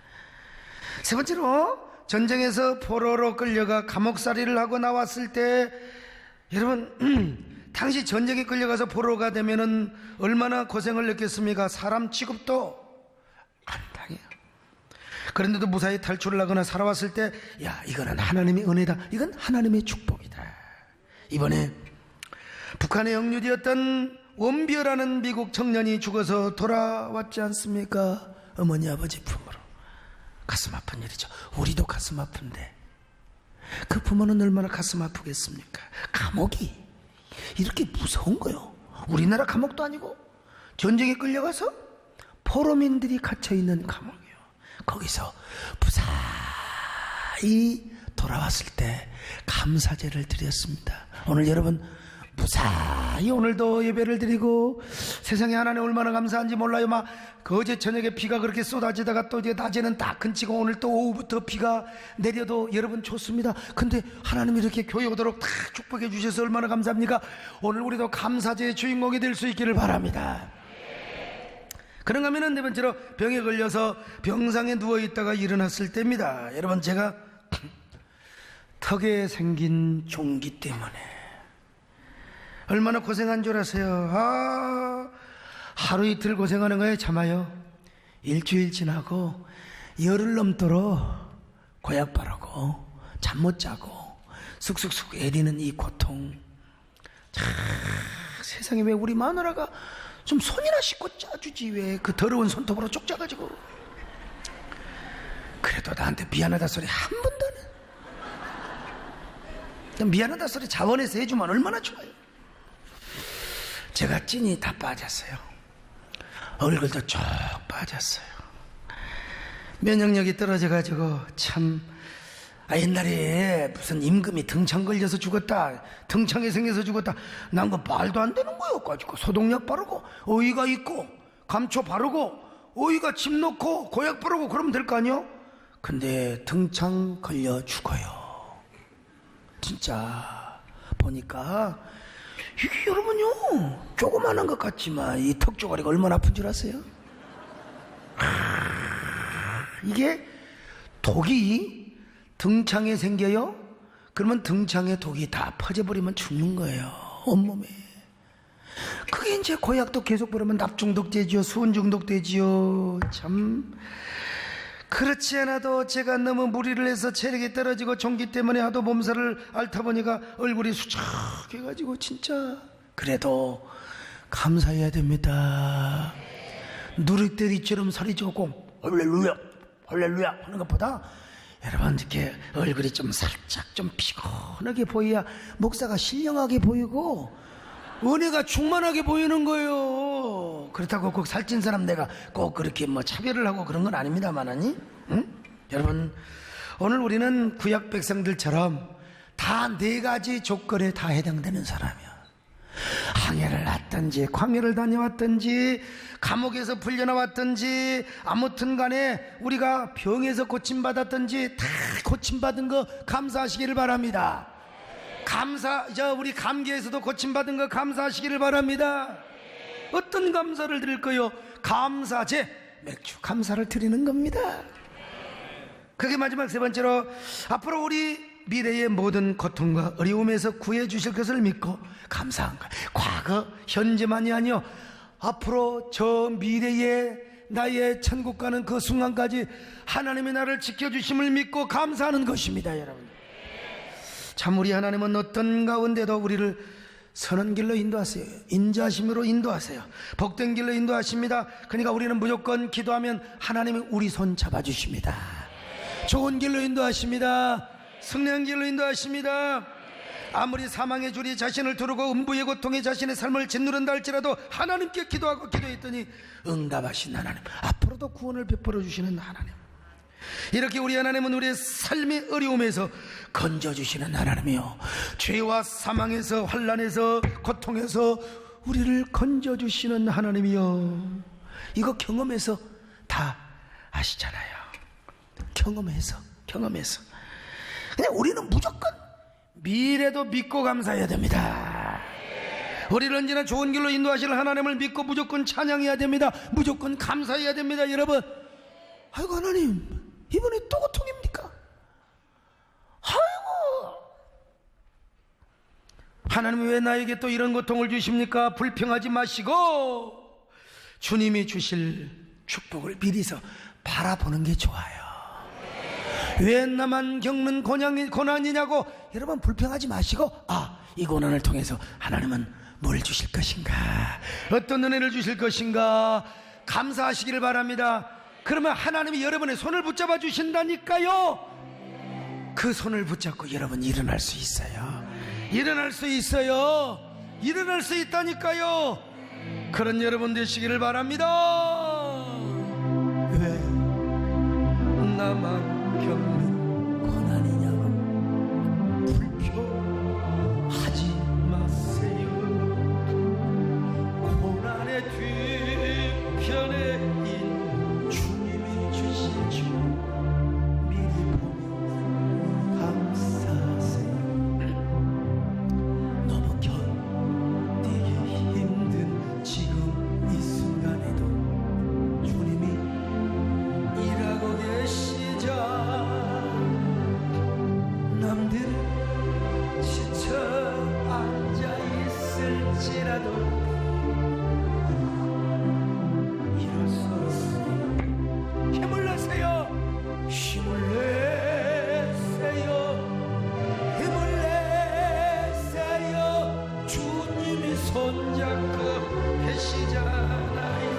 세 번째로, 전쟁에서 포로로 끌려가 감옥살이를 하고 나왔을 때, 여러분 당시 전쟁에 끌려가서 포로가 되면은 얼마나 고생을 느꼈습니까? 사람 취급도 안 당해요. 그런데도 무사히 탈출을 하거나 살아왔을 때, 야, 이거는 하나님의 은혜다, 이건 하나님의 축복이다. 이번에 북한에 영유되었던 원비어라는 미국 청년이 죽어서 돌아왔지 않습니까? 어머니 아버지 품으로. 가슴 아픈 일이죠. 우리도 가슴 아픈데 그 부모는 얼마나 가슴 아프겠습니까? 감옥이 이렇게 무서운 거요. 우리나라 감옥도 아니고 전쟁에 끌려가서 포로민들이 갇혀있는 감옥이요. 거기서 무사히 돌아왔을 때 감사제를 드렸습니다. 오늘 여러분 무사히 오늘도 예배를 드리고, 세상에 하나님 얼마나 감사한지 몰라요. 막 어제 저녁에 비가 그렇게 쏟아지다가 또 이제 낮에는 딱 그치고 오늘 또 오후부터 비가 내려도 여러분 좋습니다. 근데 하나님이 이렇게 교회 오도록 다 축복해 주셔서 얼마나 감사합니까? 오늘 우리도 감사제의 주인공이 될 수 있기를 바랍니다. 그런가 하면은 네 번째로, 병에 걸려서 병상에 누워있다가 일어났을 때입니다. 여러분 제가 턱에 생긴 종기 때문에 얼마나 고생한 줄 아세요? 하루 이틀 고생하는 거에 참아요. 일주일 지나고 열흘 넘도록 고약 바르고 잠 못 자고 쑥쑥쑥 애리는 이 고통. 세상에 왜 우리 마누라가 좀 손이나 씻고 짜주지, 왜 그 더러운 손톱으로 쪽 짜가지고. 그래도 나한테 미안하다 소리 한 번도 안 해. 미안하다 소리 자원해서 해주면 얼마나 좋아요. 제가 찐이 다 빠졌어요. 얼굴도 쭉 빠졌어요. 면역력이 떨어져가지고 참, 옛날에 무슨 임금이 등창 걸려서 죽었다, 등창에 생겨서 죽었다, 난 거 말도 안 되는 거예요. 가지고 소독약 바르고 어이가 있고 감초 바르고 어이가 침 넣고 고약 바르고 그러면 될 거 아니요? 근데 등창 걸려 죽어요. 진짜 보니까 이게 여러분요, 조그마한 것 같지만 이 턱조가리가 얼마나 아픈 줄 아세요? 이게 독이 등창에 생겨요? 그러면 등창에 독이 다 퍼져버리면 죽는 거예요, 온몸에. 그게 이제 고약도 계속 부르면 납중독되지요, 수은중독되지요. 참, 그렇지 않아도 제가 너무 무리를 해서 체력이 떨어지고 종기 때문에 하도 몸살을 앓다 보니까 얼굴이 수척해가지고 진짜. 그래도 감사해야 됩니다. 누리떼리처럼 살이 조금 할렐루야 할렐루야 하는 것보다 여러분 이렇게 얼굴이 좀 살짝 좀 피곤하게 보여야 목사가 신령하게 보이고 은혜가 충만하게 보이는 거예요. 그렇다고 꼭 살찐 사람 내가 꼭 그렇게 뭐 차별을 하고 그런 건 아닙니다만은, 응? 여러분 오늘 우리는 구약 백성들처럼 다 네 가지 조건에 다 해당되는 사람이야. 항해를 났든지 광해를 다녀왔든지 감옥에서 풀려나왔든지 아무튼 간에 우리가 병에서 고침받았든지 다 고침받은 거 감사하시기를 바랍니다. 우리 감기에서도 고침받은 거 감사하시기를 바랍니다. 어떤 감사를 드릴까요? 감사제, 맥주 감사를 드리는 겁니다. 그게 마지막 세 번째로, 앞으로 우리 미래의 모든 고통과 어려움에서 구해 주실 것을 믿고 감사한 거예요. 과거, 현재만이 아니요, 앞으로 저 미래의 나의 천국 가는 그 순간까지 하나님이 나를 지켜주심을 믿고 감사하는 것입니다. 여러분, 참 우리 하나님은 어떤 가운데도 우리를 선한 길로 인도하세요. 인자하심으로 인도하세요. 복된 길로 인도하십니다. 그러니까 우리는 무조건 기도하면 하나님이 우리 손 잡아주십니다. 좋은 길로 인도하십니다. 승리한 길로 인도하십니다. 아무리 사망의 줄이 자신을 두르고 음부의 고통에 자신의 삶을 짓누른다 할지라도 하나님께 기도하고 기도했더니 응답하신 하나님, 앞으로도 구원을 베풀어 주시는 하나님, 이렇게 우리 하나님은 우리의 삶의 어려움에서 건져주시는 하나님이요, 죄와 사망에서, 환난에서, 고통에서 우리를 건져주시는 하나님이요. 이거 경험해서 다 아시잖아요. 경험해서 그냥 우리는 무조건 미래도 믿고 감사해야 됩니다. 우리를 언제나 좋은 길로 인도하실 하나님을 믿고 무조건 찬양해야 됩니다. 무조건 감사해야 됩니다. 여러분, 아이고 하나님, 이번에 또 고통입니까? 아이고, 하나님 왜 나에게 또 이런 고통을 주십니까? 불평하지 마시고 주님이 주실 축복을 미리서 바라보는 게 좋아요. 왜 나만 겪는 고난이냐고 여러분 불평하지 마시고, 이 고난을 통해서 하나님은 뭘 주실 것인가, 어떤 은혜를 주실 것인가 감사하시기를 바랍니다. 그러면 하나님이 여러분의 손을 붙잡아 주신다니까요. 그 손을 붙잡고 여러분 일어날 수 있어요. 일어날 수 있다니까요. 그런 여러분 되시기를 바랍니다. 왜 나만 겪는 고난이냐고 불평하지 마세요. 고난의 뒤편에 있는 주님이 주신 주 미리 보며 감사하세요. 너무 견디기 힘든 지금 이 순간에도 주님이 일하고 계시자. 남들은 지쳐 앉아 있을지라도 일어서서 힘을 내세요. 힘을 내세요. 주님이 손잡고 계시잖아요.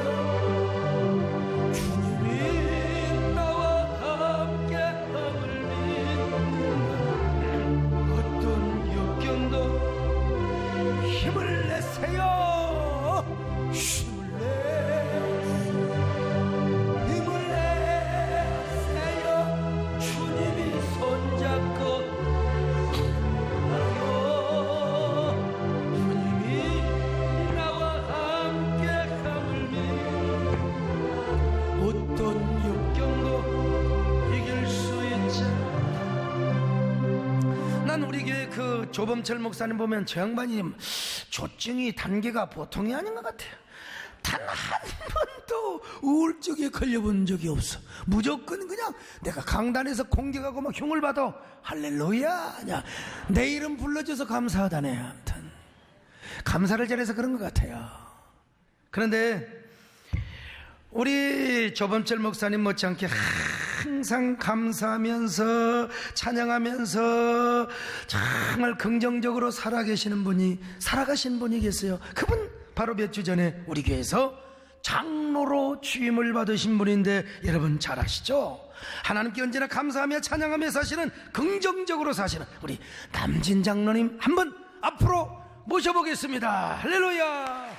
주님이 나와 함께 함을 어떤 역경도 힘을 내세요. 주님이 손잡고 가요. 주님이 나와 함께 함을 어떤 역경도 이길 수 있잖아. 난 우리 교회 그 조범철 목사님 보면 저 양반이 조증이 단계가 보통이 아닌 것 같아요. 단 한 번도 우울증에 걸려본 적이 없어. 무조건 그냥 내가 강단에서 공격하고 막 흉을 받아 할렐루야 그냥 내 이름 불러줘서 감사하다네. 아무튼 감사를 잘해서 그런 것 같아요. 그런데 우리 조범철 목사님 못지않게 항상 감사하면서 찬양하면서 정말 긍정적으로 살아가시는 분이 계세요. 그분 바로 몇 주 전에 우리 교회에서 장로로 취임을 받으신 분인데 여러분 잘 아시죠? 하나님께 언제나 감사하며 찬양하며 사시는, 긍정적으로 사시는 우리 남진 장로님 한번 앞으로 모셔보겠습니다. 할렐루야.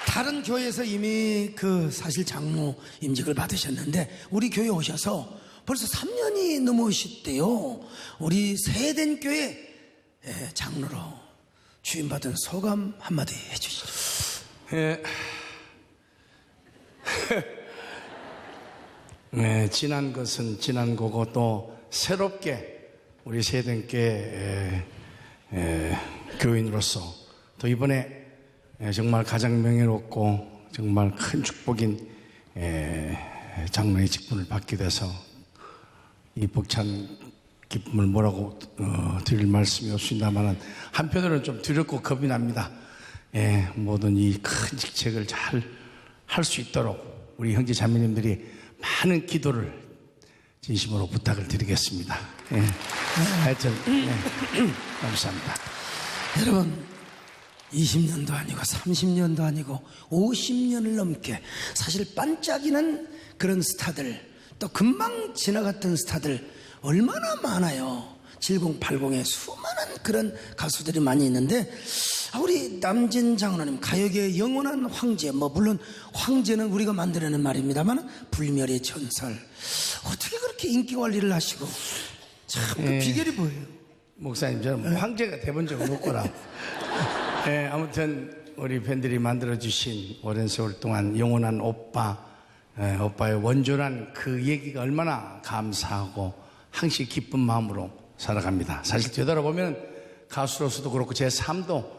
다른 교회에서 이미 사실 장로 임직을 받으셨는데 우리 교회 오셔서 벌써 3년이 넘으셨대요. 우리 세된 교회 장로로 주임받은 소감 한마디 해주시죠. 예. 네, 지난 것은 지난 거고 또 새롭게 우리 세den교회 교인으로서 또 이번에 정말 가장 명예롭고 정말 큰 축복인 장로의 직분을 받게 돼서 이 벅찬 기쁨을 뭐라고 드릴 말씀이 없습니다만 한편으로는 좀 두렵고 겁이 납니다. 모든 이 큰 직책을 잘 할 수 있도록 우리 형제 자매님들이 많은 기도를 진심으로 부탁을 드리겠습니다. 하여튼 감사합니다. 여러분 20년도 아니고 30년도 아니고 50년을 넘게 사실 반짝이는 그런 스타들 또 금방 지나갔던 스타들 얼마나 많아요. 7080에 수많은 그런 가수들이 많이 있는데 우리 남진 장로님 가요계의 영원한 황제 물론 황제는 우리가 만들어낸 말입니다만 불멸의 전설 어떻게 그렇게 인기 관리를 하시고 참 그 비결이 뭐예요? 목사님 저는 황제가 돼본 적은 없거라. 아무튼 우리 팬들이 만들어주신 오랜 세월 동안 영원한 오빠의 원조란 그 얘기가 얼마나 감사하고 항시 기쁜 마음으로 살아갑니다. 사실 되돌아보면 가수로서도 그렇고 제 삶도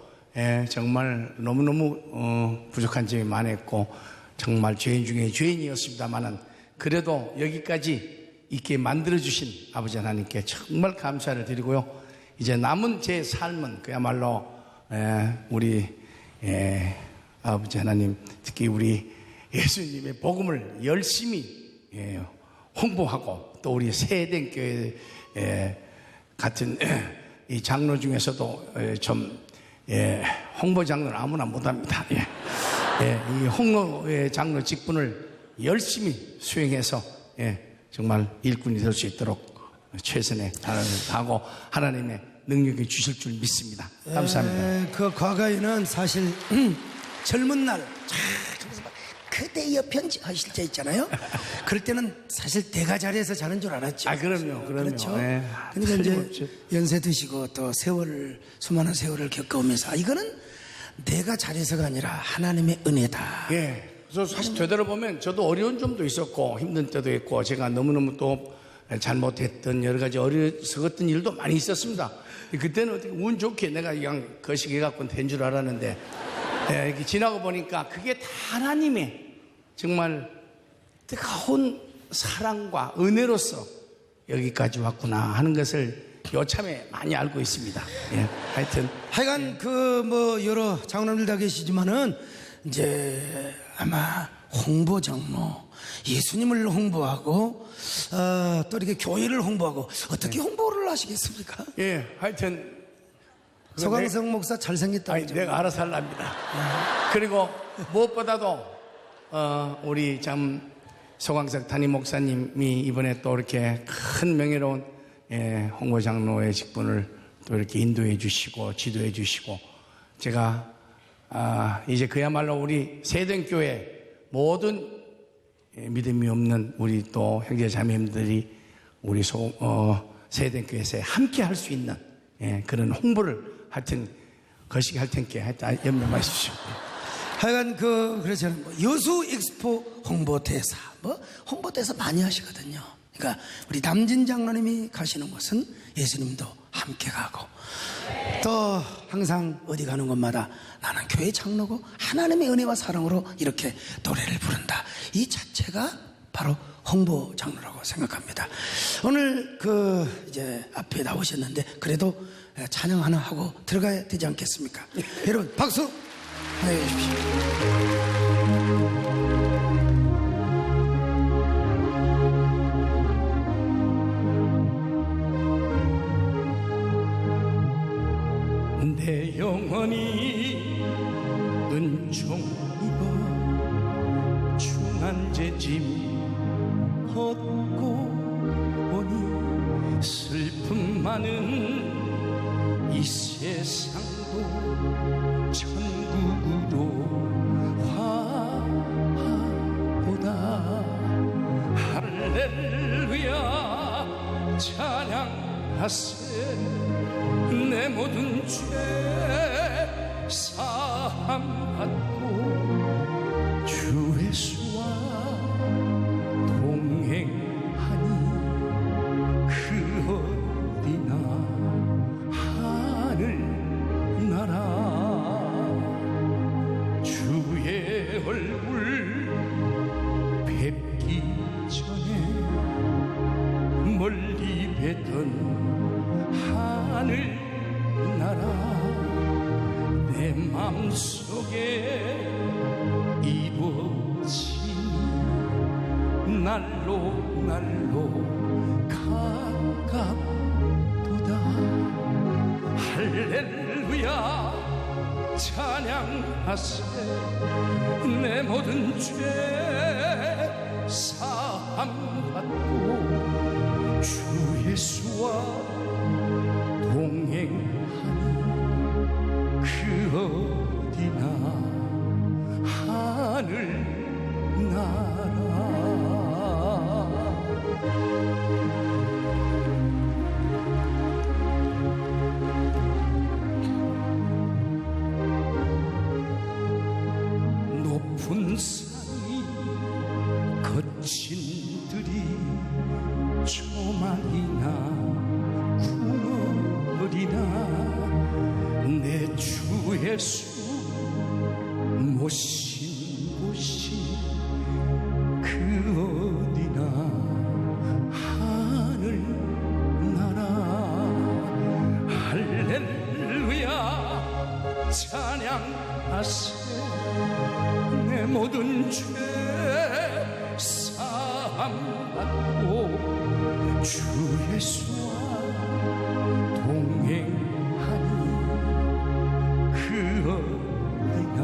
정말 너무너무 부족한 점이 많았고 정말 죄인 중에 죄인이었습니다만은 그래도 여기까지 있게 만들어주신 아버지 하나님께 정말 감사를 드리고요. 이제 남은 제 삶은 그야말로 우리 아버지 하나님 특히 우리 예수님의 복음을 열심히 홍보하고 또 우리 세den교회 같은 이 장로 중에서도 좀 홍보 장로는 아무나 못합니다. 이 홍보의 장로 직분을 열심히 수행해서 정말 일꾼이 될 수 있도록 최선의 다를 다하고 하나님의 능력이 주실 줄 믿습니다. 감사합니다. 그 과거에는 사실 젊은 날 그대여 편지 하실 때 있잖아요. 그럴 때는 사실 대가 자리에서 자는 줄 알았죠. 그럼요. 그렇죠. 네. 그러니까 이제 연세 드시고 또 수많은 세월을 겪어오면서 이거는 내가 자리에서가 아니라 하나님의 은혜다. 그래서 사실 되돌아보면 저도 어려운 점도 있었고 힘든 때도 있고 제가 너무너무 또 잘못했던 여러 가지 어리석었던 일도 많이 있었습니다. 그때는 어떻게 운 좋게 내가 그냥 거시기해갖고 된 줄 알았는데 이렇게 지나고 보니까 그게 다 하나님의 정말 뜨거운 사랑과 은혜로서 여기까지 왔구나 하는 것을 요참에 많이 알고 있습니다. 하여간 여러 장로님들 다 계시지만은 이제 아마 홍보 장로 예수님을 홍보하고 또 이렇게 교회를 홍보하고 어떻게 홍보를 하시겠습니까? 하여튼 서광석 목사 잘생겼다고. 내가 알아서 하랍니다. 그리고 무엇보다도 우리 참 서광석 담임 목사님이 이번에 또 이렇게 큰 명예로운 홍보 장로의 직분을 또 이렇게 인도해 주시고 지도해 주시고 제가 이제 그야말로 우리 세den교회 모든 믿음이 없는 우리 또 형제 자매님들이 우리 세den교회에서 함께 할 수 있는 그런 홍보를 하여튼 거시기 할 테니까 하여튼 염려 마십시오. 하여간 그렇잖아요. 여수 익스포 홍보대사 홍보대사 많이 하시거든요. 그러니까 우리 남진 장로님이 가시는 곳은 예수님도 함께 가고 또 항상 어디 가는 곳마다 나는 교회 장로고 하나님의 은혜와 사랑으로 이렇게 노래를 부른다. 이 자체가 바로 홍보 장로라고 생각합니다. 오늘 이제 앞에 나오셨는데 그래도 찬양 하나 하고 들어가야 되지 않겠습니까? 여러분 박수 해 주십시오. 내 영혼이 은총 입어 중한 죄짐 얻고 보니 슬픔 많은 이 세상도 천국으로 화하보다 할렐루야 찬양하세 내 모든 죄 사함받고 주 예수와 동행하니 그 어디나 하늘 나라 주의 얼굴 뵙기 전에 멀리 뵀던 하늘 나라 내 맘속에 이루어지니 날로 날로 가깝도다 할렐루야 찬양하세 내 모든 죄 사함받고 주 예수와 동행하니 그 어디나 하늘 나라 높은 산이 거친 들이 조망이나 구멍이나 내 주 예수 모신 곳이 그 어디나 하늘 나라 할렐루야 찬양하세 내 모든 죄 사함받고 주 예수와 동행하니 그 어디나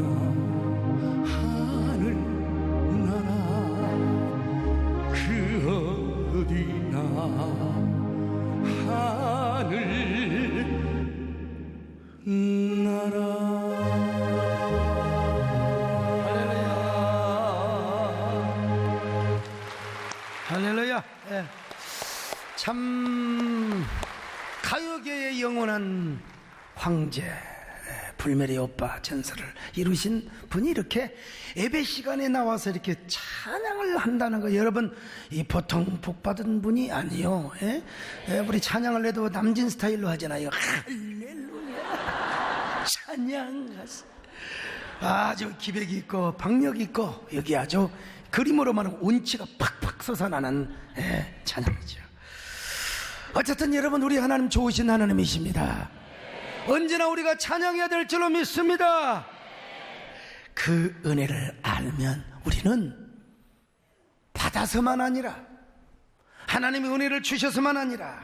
하늘 나라 그 어디나 하늘 나라 할렐루야. 예. 참 가요계의 영원한 황제 불메리 오빠 전설을 이루신 분이 이렇게 예배 시간에 나와서 이렇게 찬양을 한다는 거, 여러분 이 보통 복 받은 분이 아니요. 예? 예, 우리 찬양을 해도 남진 스타일로 하잖아요. 할렐루야 찬양하세. 아주 기백이 있고 박력이 있고 여기 아주 그림으로 말하면 운치가 팍팍 솟아나는 찬양이죠. 어쨌든 여러분 우리 하나님 좋으신 하나님이십니다. 언제나 우리가 찬양해야 될 줄로 믿습니다. 그 은혜를 알면 우리는 받아서만 아니라 하나님이 은혜를 주셔서만 아니라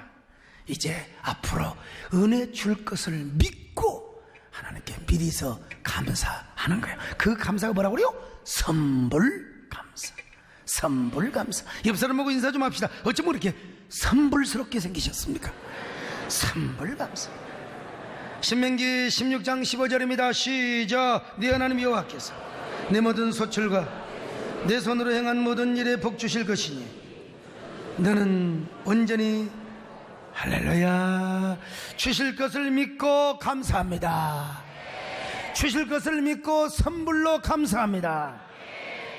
이제 앞으로 은혜 줄 것을 믿고 하나님께 미리서 감사하는 거예요. 그 감사가 뭐라고요? 선불 감사. 선불 감사. 옆 사람 보고 인사 좀 합시다. 어쩜 그렇게 선불스럽게 생기셨습니까? 선불 감사. 신명기 16장 15절입니다. 시작. 네 하나님 여호와께서 내 모든 소출과 내 손으로 행한 모든 일에 복 주실 것이니 너는 온전히 할렐루야 주실 것을 믿고 감사합니다. 주실 것을 믿고 선불로 감사합니다.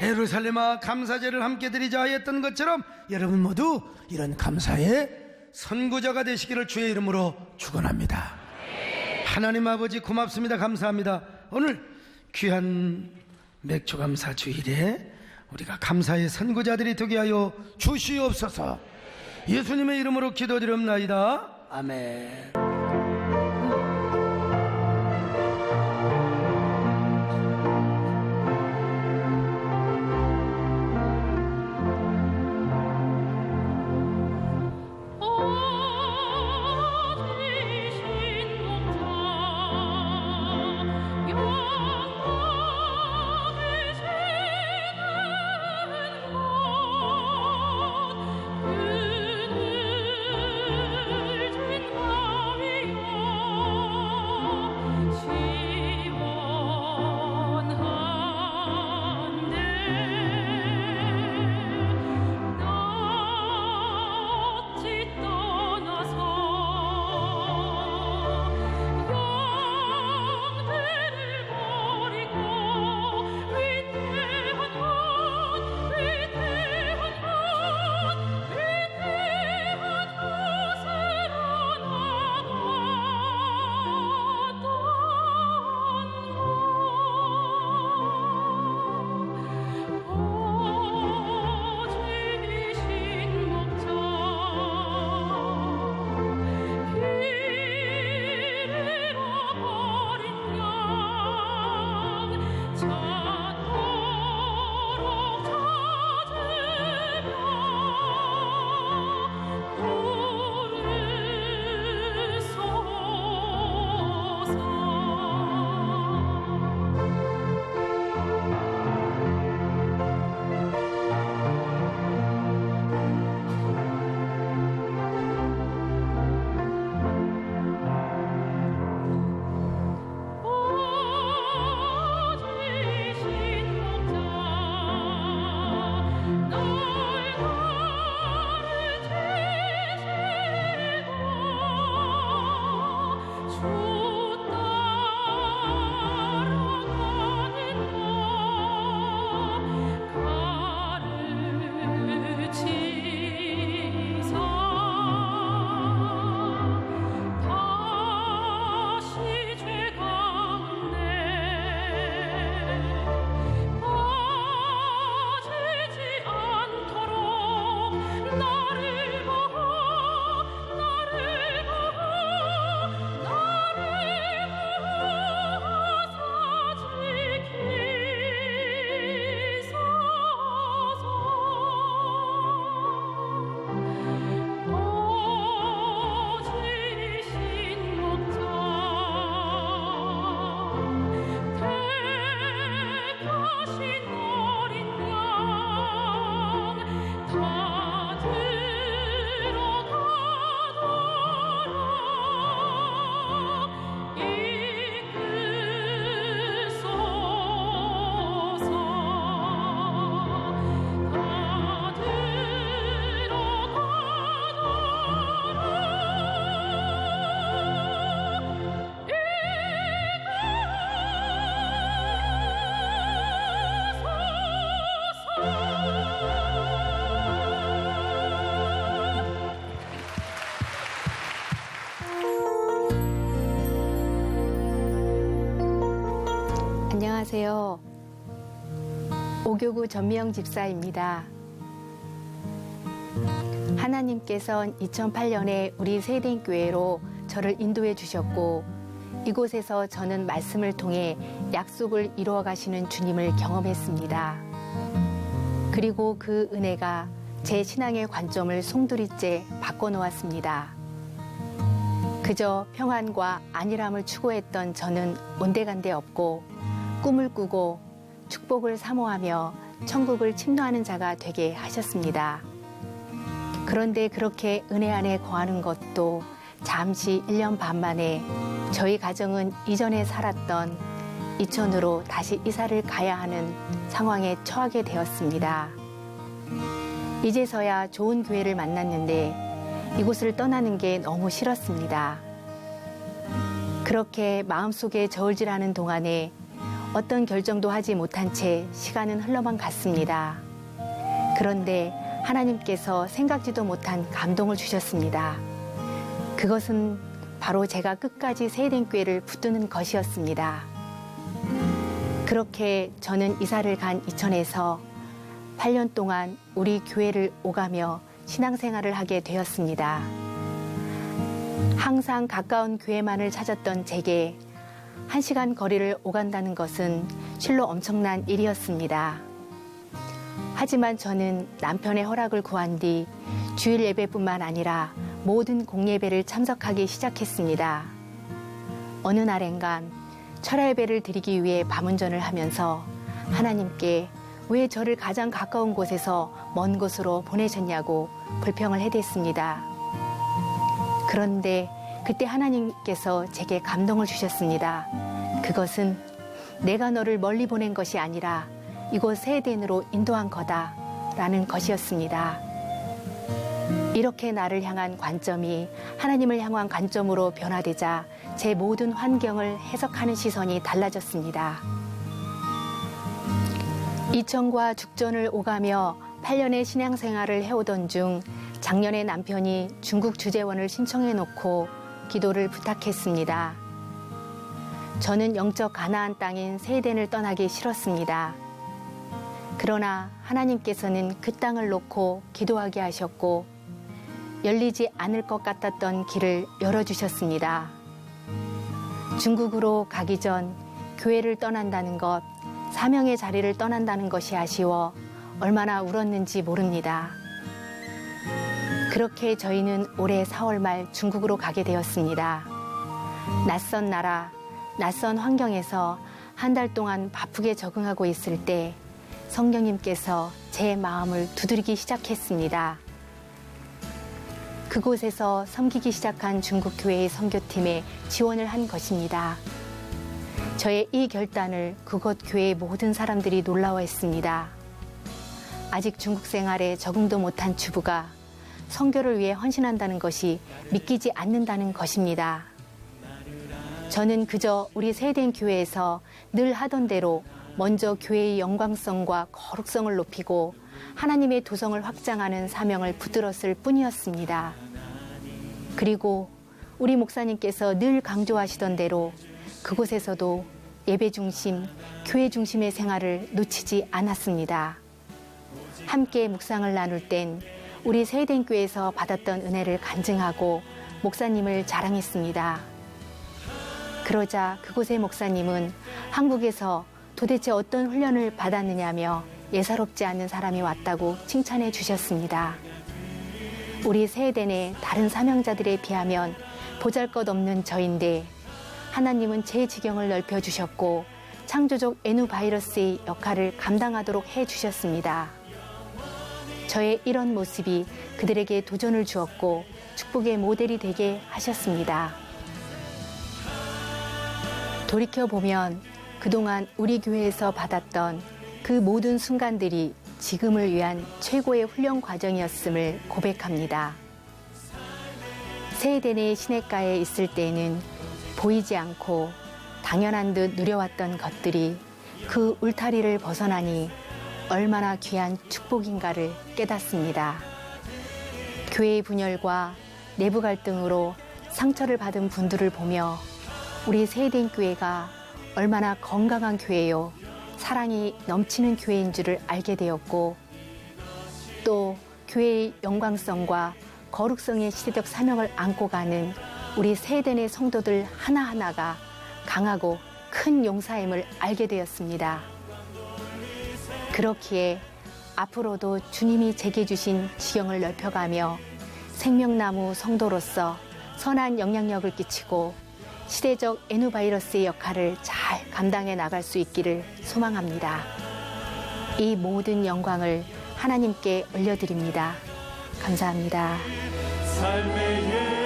예루살렘아 감사제를 함께 드리자 하였던 것처럼 여러분 모두 이런 감사의 선구자가 되시기를 주의 이름으로 축원합니다. 하나님 아버지 고맙습니다. 감사합니다. 오늘 귀한 맥주감사 주일에 우리가 감사의 선구자들이 되게 하여 주시옵소서. 예수님의 이름으로 기도드립나이다. 아멘. 안녕하세요. 오교구 전미영 집사입니다. 하나님께서는 2008년에 우리 세대교회로 저를 인도해 주셨고 이곳에서 저는 말씀을 통해 약속을 이루어 가시는 주님을 경험했습니다. 그리고 그 은혜가 제 신앙의 관점을 송두리째 바꿔놓았습니다. 그저 평안과 안일함을 추구했던 저는 온데간데 없고 꿈을 꾸고 축복을 사모하며 천국을 침노하는 자가 되게 하셨습니다. 그런데 그렇게 은혜 안에 거하는 것도 잠시 1년 반 만에 저희 가정은 이전에 살았던 이천으로 다시 이사를 가야 하는 상황에 처하게 되었습니다. 이제서야 좋은 교회를 만났는데 이곳을 떠나는 게 너무 싫었습니다. 그렇게 마음속에 저울질하는 동안에 어떤 결정도 하지 못한 채 시간은 흘러만 갔습니다. 그런데 하나님께서 생각지도 못한 감동을 주셨습니다. 그것은 바로 제가 끝까지 세대교회를 붙드는 것이었습니다. 그렇게 저는 이사를 간 이천에서 8년 동안 우리 교회를 오가며 신앙생활을 하게 되었습니다. 항상 가까운 교회만을 찾았던 제게 1시간 거리를 오간다는 것은 실로 엄청난 일이었습니다. 하지만 저는 남편의 허락을 구한 뒤 주일 예배뿐만 아니라 모든 공예배를 참석하기 시작했습니다. 어느 날엔간 철야 예배를 드리기 위해 밤운전을 하면서 하나님께 왜 저를 가장 가까운 곳에서 먼 곳으로 보내셨냐고 불평을 해댔습니다. 그런데 그때 하나님께서 제게 감동을 주셨습니다. 그것은 내가 너를 멀리 보낸 것이 아니라 이곳 세대인으로 인도한 거다라는 것이었습니다. 이렇게 나를 향한 관점이 하나님을 향한 관점으로 변화되자 제 모든 환경을 해석하는 시선이 달라졌습니다. 이천과 죽전을 오가며 8년의 신앙생활을 해오던 중 작년에 남편이 중국 주재원을 신청해 놓고 기도를 부탁했습니다. 저는 영적 가나안 땅인 세덴을 떠나기 싫었습니다. 그러나 하나님께서는 그 땅을 놓고 기도하게 하셨고 열리지 않을 것 같았던 길을 열어주셨습니다. 중국으로 가기 전 교회를 떠난다는 것, 사명의 자리를 떠난다는 것이 아쉬워 얼마나 울었는지 모릅니다. 그렇게 저희는 올해 4월 말 중국으로 가게 되었습니다. 낯선 나라, 낯선 환경에서 한 달 동안 바쁘게 적응하고 있을 때 성령님께서 제 마음을 두드리기 시작했습니다. 그곳에서 섬기기 시작한 중국 교회의 선교팀에 지원을 한 것입니다. 저의 이 결단을 그곳 교회의 모든 사람들이 놀라워했습니다. 아직 중국 생활에 적응도 못한 주부가 선교를 위해 헌신한다는 것이 믿기지 않는다는 것입니다. 저는 그저 우리 세대인 교회에서 늘 하던 대로 먼저 교회의 영광성과 거룩성을 높이고 하나님의 도성을 확장하는 사명을 붙들었을 뿐이었습니다. 그리고 우리 목사님께서 늘 강조하시던 대로 그곳에서도 예배 중심, 교회 중심의 생활을 놓치지 않았습니다. 함께 묵상을 나눌 땐 우리 세대인교회에서 받았던 은혜를 간증하고 목사님을 자랑했습니다. 그러자 그곳의 목사님은 한국에서 도대체 어떤 훈련을 받았느냐며 예사롭지 않은 사람이 왔다고 칭찬해 주셨습니다. 우리 세대 내 다른 사명자들에 비하면 보잘것없는 저인데 하나님은 제 지경을 넓혀주셨고 창조적 애누바이러스의 역할을 감당하도록 해주셨습니다. 저의 이런 모습이 그들에게 도전을 주었고 축복의 모델이 되게 하셨습니다. 돌이켜보면 그동안 우리 교회에서 받았던 그 모든 순간들이 지금을 위한 최고의 훈련 과정이었음을 고백합니다. 세대내 시냇가에 있을 때에는 보이지 않고 당연한 듯 누려왔던 것들이 그 울타리를 벗어나니 얼마나 귀한 축복인가를 깨닫습니다. 교회의 분열과 내부 갈등으로 상처를 받은 분들을 보며 우리 세대인 교회가 얼마나 건강한 교회요, 사랑이 넘치는 교회인 줄을 알게 되었고, 또 교회의 영광성과 거룩성의 시대적 사명을 안고 가는 우리 세대의 성도들 하나하나가 강하고 큰 용사임을 알게 되었습니다. 그렇기에 앞으로도 주님이 제게 주신 지경을 넓혀가며 생명나무 성도로서 선한 영향력을 끼치고 시대적 N바이러스의 역할을 잘 감당해 나갈 수 있기를 소망합니다. 이 모든 영광을 하나님께 올려드립니다. 감사합니다. 삶의